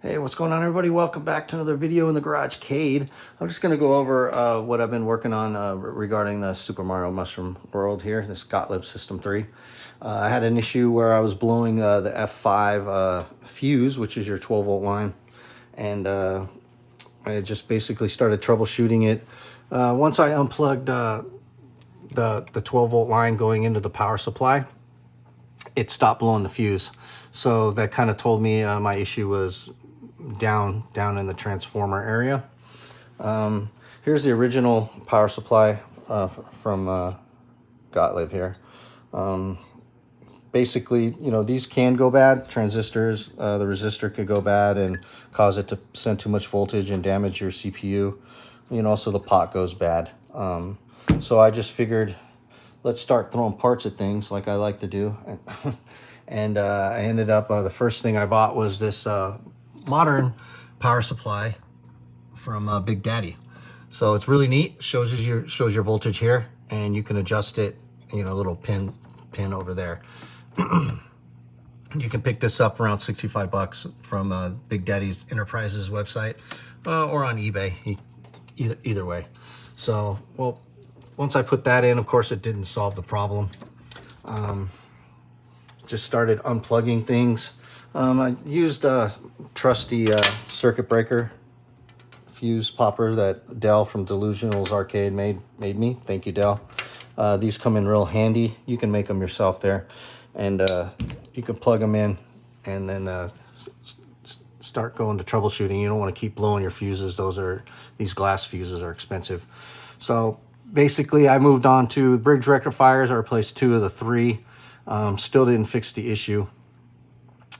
Hey, what's going on, everybody? Welcome back to another video in the Garage-cade. I'm just going to go over what I've been working on regarding the Super Mario Mushroom World here, this Gottlieb System 3. I had an issue where I was blowing the F5 fuse, which is your 12-volt line, and I just basically started troubleshooting it. Once I unplugged the 12-volt line going into the power supply, it stopped blowing the fuse. So that kind of told me my issue was down in the transformer area. Here's the original power supply from Gottlieb here. Basically, you know, these can go bad. Transistors, the resistor could go bad and cause it to send too much voltage and damage your CPU. You know, also the pot goes bad. So I just figured, let's start throwing parts at things like I like to do. And I ended up, the first thing I bought was this modern power supply from Big Daddy. So it's really neat. Shows your voltage here, and you can adjust it. You know, a little pin over there. You can pick this up for around 65 bucks from Big Daddy's Enterprises website or on eBay. Either way. So, well, once I put that in, of course, it didn't solve the problem. Just started unplugging things. I used a trusty circuit breaker fuse popper that Dell from Delusional's Arcade made me. Thank you, Dell. These come in real handy. You can make them yourself there, and you can plug them in and then start going to troubleshooting. You don't want to keep blowing your fuses. These glass fuses are expensive. So basically, I moved on to bridge rectifiers. I replaced 2 of the 3. Still didn't fix the issue.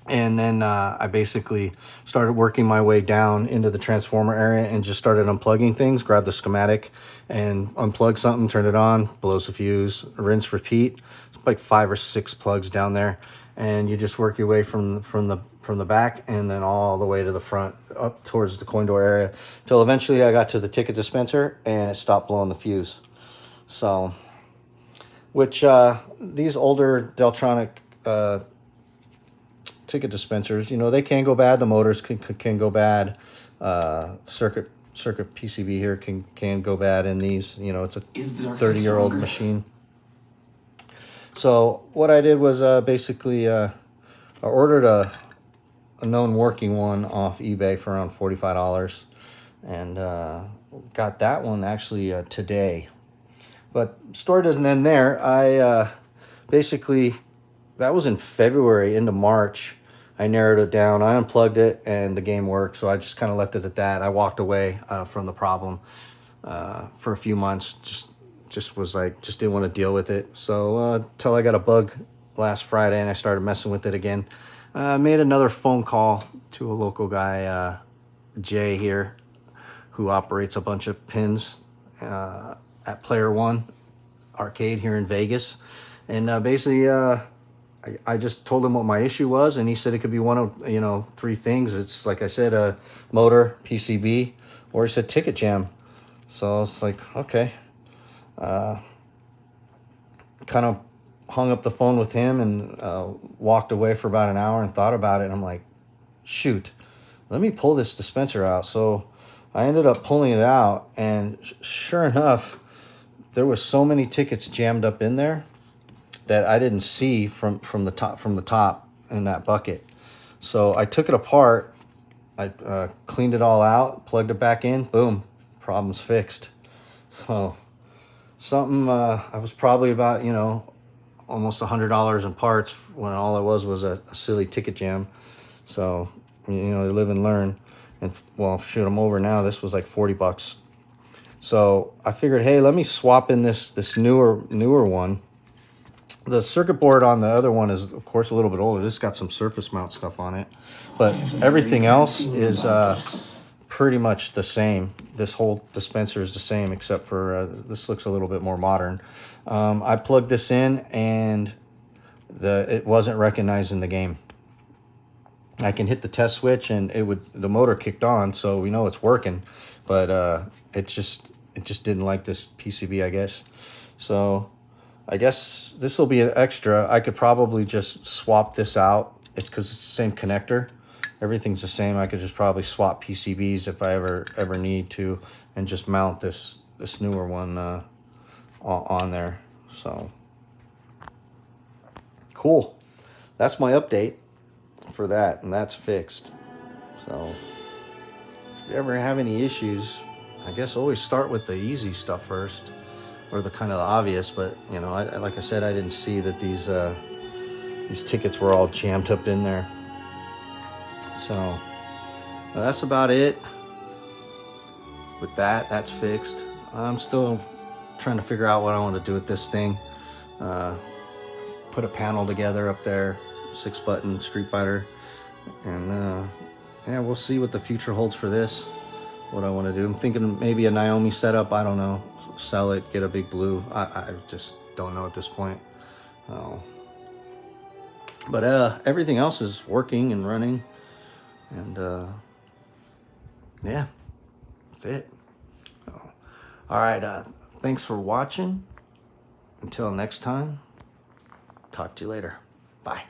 And then I basically started working my way down into the transformer area and just started unplugging things. Grab the schematic and unplug something, turn it on, blows the fuse, rinse, repeat. It's like 5 or 6 plugs down there, and you just work your way from the back and then all the way to the front, up towards the coin door area, till eventually I got to the ticket dispenser and it stopped blowing the fuse. So, which these older Deltronic ticket dispensers, you know, they can go bad. The motors can go bad. Circuit PCB here can go bad in these. You know, it's a 30-year-old machine. So what I did was basically I ordered a known working one off eBay for around $45, and got that one actually today. But story doesn't end there. I basically, that was in February into March. I narrowed it down. I unplugged it, and the game worked. So I just kind of left it at that. I walked away from the problem for a few months. Just didn't want to deal with it. So till I got a bug last Friday, and I started messing with it again. Made another phone call to a local guy, Jay here, who operates a bunch of pins at Player One Arcade here in Vegas. And basically, I just told him what my issue was, and he said it could be one of, you know, 3 things. It's like I said, a motor, PCB, or he said ticket jam. So it's like, okay. Kind of hung up the phone with him and walked away for about an hour and thought about it. And I'm like, shoot, let me pull this dispenser out. So I ended up pulling it out, and sure enough, there was so many tickets jammed up in there that I didn't see from the top in that bucket. So I took it apart, I cleaned it all out, plugged it back in, boom, problem's fixed. So something, I was probably about, you know, almost $100 in parts when all it was a silly ticket jam. So, you know, you live and learn. And well, shoot, I'm over now. This was like 40 bucks. So I figured, hey, let me swap in this newer one. The circuit board on the other one is, of course, a little bit older. This has got some surface mount stuff on it, but everything else is pretty much the same. This whole dispenser is the same, except for this looks a little bit more modern. I plugged this in, and it wasn't recognizing the game. I can hit the test switch, and the motor kicked on, so we know it's working, but it just didn't like this PCB, I guess. So I guess this will be an extra. I could probably just swap this out. It's because it's the same connector. everything's the same. I could just probably swap PCBs if I ever need to, and just mount this newer one on there. So cool. That's my update for that, and that's fixed. So if you ever have any issues, I guess always start with the easy stuff first, or the kind of obvious. But you know, like I said, I didn't see that these tickets were all jammed up in there. So that's about it. With that, that's fixed. I'm still trying to figure out what I want to do with this thing. Put a panel together up there, 6-button Street Fighter, and yeah, we'll see what the future holds for this. What I want to do. I'm thinking maybe a Naomi setup. I don't know. Sell it, get a big blue. I just don't know at this point. But everything else is working and running, and yeah, that's it. So, all right. Thanks for watching. Until next time. Talk to you later. Bye.